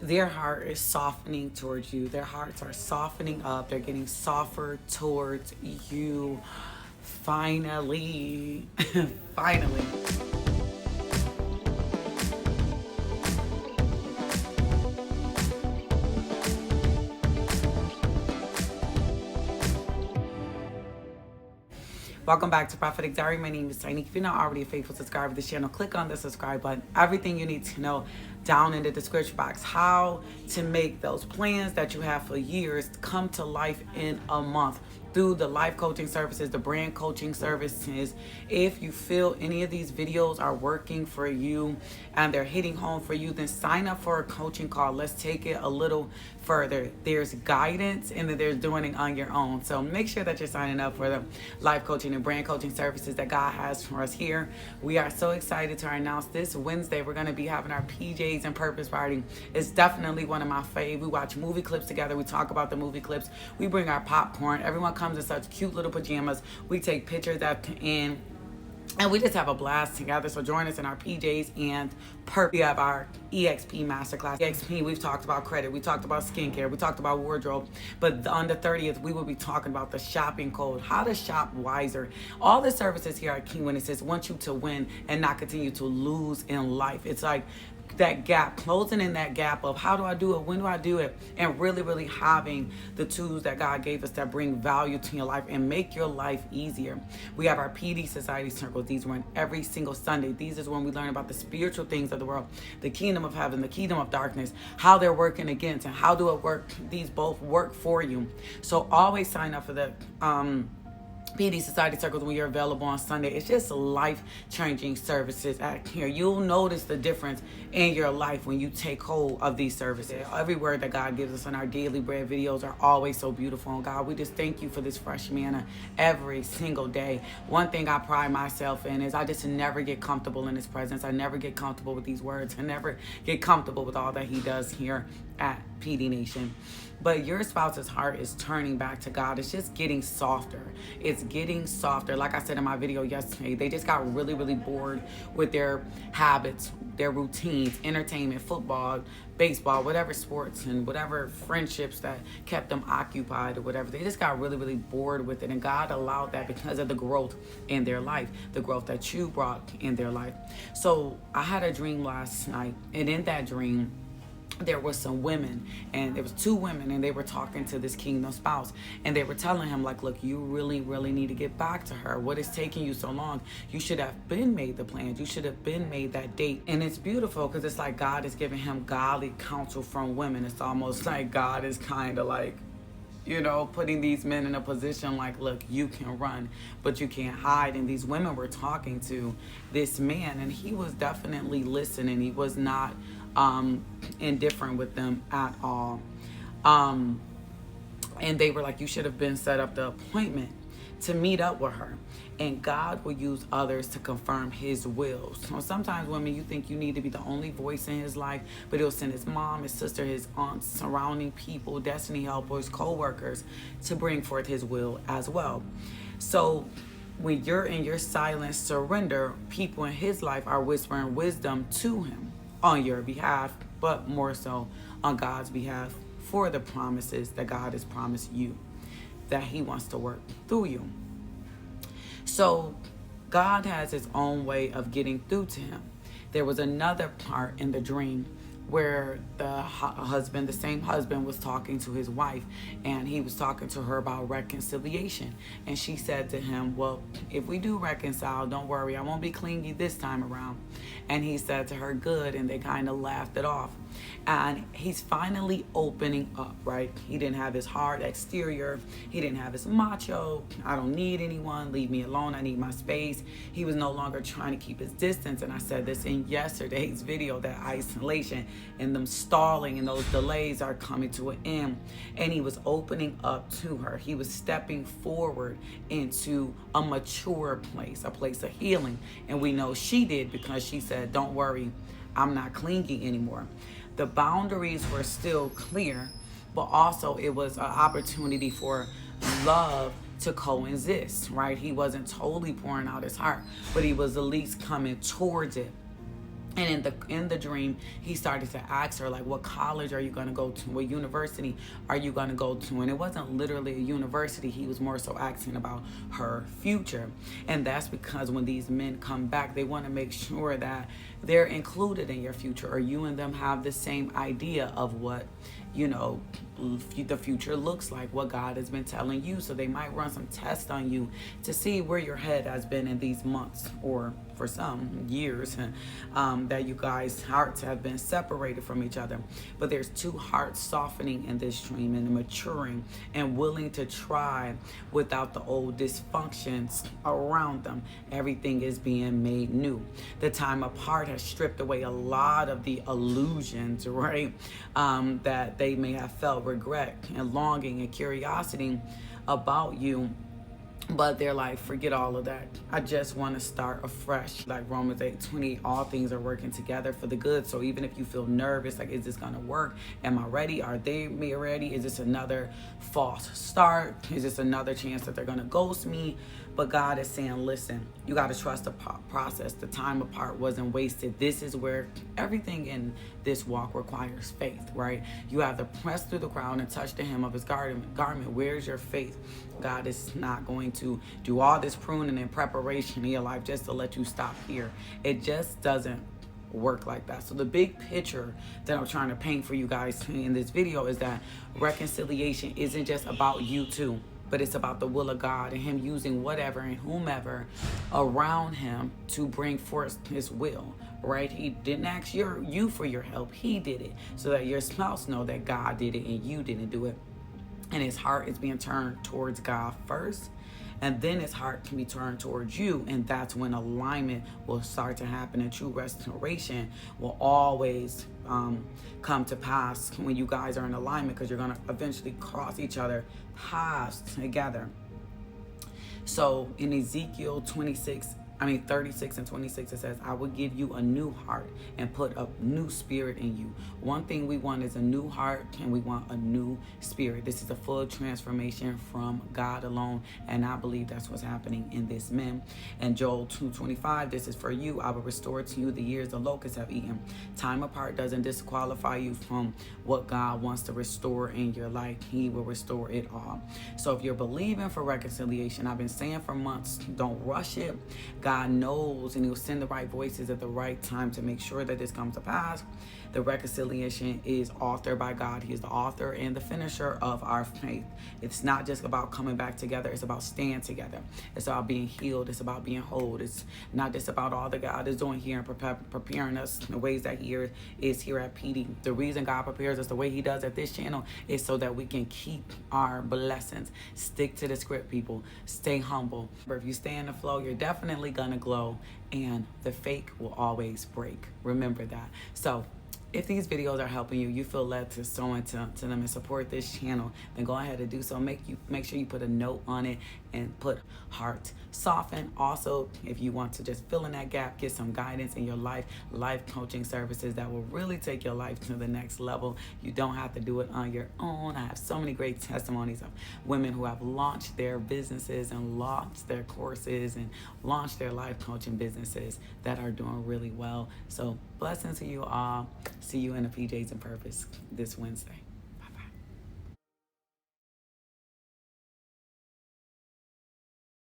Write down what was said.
their heart is softening towards you. Their hearts are softening up. They're getting softer towards you. Finally, finally. Welcome back to Prophetic Diary. My name is Tiny. If you're not already a faithful subscriber to this channel, click on the subscribe button. Everything you need to know down in the description box. How to make those plans that you have for years come to life in a month through the life coaching services, the brand coaching services. If you feel any of these videos are working for you and they're hitting home for you, then sign up for a coaching call. Let's take it a little further. There's guidance and then there's doing it on your own. So make sure that you're signing up for the life coaching and brand coaching services that God has for us here. We are so excited to announce this Wednesday we're going to be having our PJs and purpose party. It's definitely one of my faves. We watch movie clips together. We talk about the movie clips. We bring our popcorn. Everyone comes in such cute little pajamas. We take pictures at the end. And we just have a blast together. So join us in our PJs and perp. We have our EXP masterclass. EXP, we've talked about credit. We talked about skincare. We talked about wardrobe. But on the 30th, we will be talking about the shopping code, how to shop wiser. All the services here at King Win Assist want you to win and not continue to lose in life. It's like that gap, closing in that gap of how do I do it, when do I do it, and really having the tools that God gave us that bring value to your life and make your life easier. We have our PD Society circles. These run every single Sunday. These is when we learn about the spiritual things of the world, the kingdom of heaven, the kingdom of darkness, how they're working against and how do it work. These both work for you. So always sign up for the PD Society Circles when you're available on Sunday. It's just life-changing services at here. You'll notice the difference in your life when you take hold of these services. Every word that God gives us in our daily bread videos are always so beautiful. And God, we just thank you for this fresh manna every single day. One thing I pride myself in is I just never get comfortable in his presence. I never get comfortable with these words. I never get comfortable with all that he does here at PD Nation. But your spouse's heart is turning back to God. It's just getting softer. It's getting softer. Like I said in my video yesterday, they just got really bored with their habits, their routines, entertainment, football, baseball, whatever sports and whatever friendships that kept them occupied or whatever. They just got really bored with it. And God allowed that because of the growth in their life, the growth that you brought in their life. So I had a dream last night, and in that dream, there was some women, and there was two women, and they were talking to this kingdom spouse, and they were telling him, like, look, you really need to get back to her. What is taking you so long? You should have been made the plans. You should have been made that date. And it's beautiful because it's like God is giving him godly counsel from women. It's almost like God is kind of like, you know, putting these men in a position like, look, you can run, but you can't hide. And these women were talking to this man, and he was definitely listening. He was not indifferent with them at all. And they were like, you should have been set up the appointment to meet up with her. And God will use others to confirm his will. So sometimes women, you think you need to be the only voice in his life, but he'll send his mom, his sister, his aunts, surrounding people, destiny helpers, co-workers to bring forth his will as well. So when you're in your silent surrender, people in his life are whispering wisdom to him on your behalf, but more so on God's behalf for the promises that God has promised you, that he wants to work through you. So God has his own way of getting through to him. There was another part in the dream where the same husband was talking to his wife, and he was talking to her about reconciliation. And she said to him, well, if we do reconcile, don't worry, I won't be clingy this time around. And he said to her, good, and they kind of laughed it off. And he's finally opening up, right? He didn't have his hard exterior. He didn't have his macho, I don't need anyone, leave me alone, I need my space. He was no longer trying to keep his distance. And I said this in yesterday's video, that isolation and them stalling and those delays are coming to an end. And he was opening up to her. He was stepping forward into a mature place, a place of healing. And we know she did, because she said, don't worry, I'm not clingy anymore. The boundaries were still clear, but also it was an opportunity for love to coexist, right? He wasn't totally pouring out his heart, but he was at least coming towards it. And in the dream, he started to ask her, like, what college are you going to go to? What university are you going to go to? And it wasn't literally a university. He was more so asking about her future. And that's because when these men come back, they want to make sure that they're included in your future, or you and them have the same idea of what, you know, the future looks like, what God has been telling you. So they might run some tests on you to see where your head has been in these months, or for some years, that you guys' hearts have been separated from each other. But there's two hearts softening in this dream and maturing and willing to try without the old dysfunctions around them. Everything is being made new. The time apart has stripped away a lot of the illusions, right? That they may have felt regret and longing and curiosity about you. But they're like, forget all of that. I just want to start afresh. Like Romans 8:28, all things are working together for the good. So even if you feel nervous, like, is this going to work? Am I ready? Are they ready? Is this another false start? Is this another chance that they're going to ghost me? But God is saying, listen, you got to trust the process. The time apart wasn't wasted. This is where everything in this walk requires faith, right? You have to press through the crowd and touch the hem of his garment. Where's your faith? God is not going to do all this pruning and preparation in your life just to let you stop here. It just doesn't work like that. So the big picture that I'm trying to paint for you guys in this video is that reconciliation isn't just about you two, but it's about the will of God and him using whatever and whomever around him to bring forth his will, right? He didn't ask you for your help. He did it so that your spouse know that God did it and you didn't do it. And his heart is being turned towards God first, and then his heart can be turned towards you, and that's when alignment will start to happen, and true restoration will always come to pass when you guys are in alignment, because you're going to eventually cross each other paths together. So in Ezekiel 36 and 26, it says, I will give you a new heart and put a new spirit in you. One thing we want is a new heart, and we want a new spirit. This is a full transformation from God alone, and I believe that's what's happening in this man. And Joel 2:25, this is for you. I will restore to you the years the locusts have eaten. Time apart doesn't disqualify you from what God wants to restore in your life. He will restore it all. So if you're believing for reconciliation, I've been saying for months, don't rush it. God knows, and he'll send the right voices at the right time to make sure that this comes to pass. The reconciliation is authored by God. He is the author and the finisher of our faith. It's not just about coming back together. It's about staying together. It's about being healed. It's about being whole. It's not just about all that God is doing here and preparing us in the ways that he is here at PD. The reason God prepares us the way he does at this channel is so that we can keep our blessings. Stick to the script, people. Stay humble. But if you stay in the flow, you're definitely gonna glow, and the fake will always break. Remember that. So if these videos are helping you, you feel led to sow into them and support this channel, then go ahead and do so. Make sure you put a note on it and put heart soften. Also, if you want to just fill in that gap, get some guidance in your life coaching services that will really take your life to the next level. You don't have to do it on your own. I have so many great testimonies of women who have launched their businesses and launched their courses and launched their life coaching businesses that are doing really well. So blessings to you all. See you in the PJs and Purpose this Wednesday.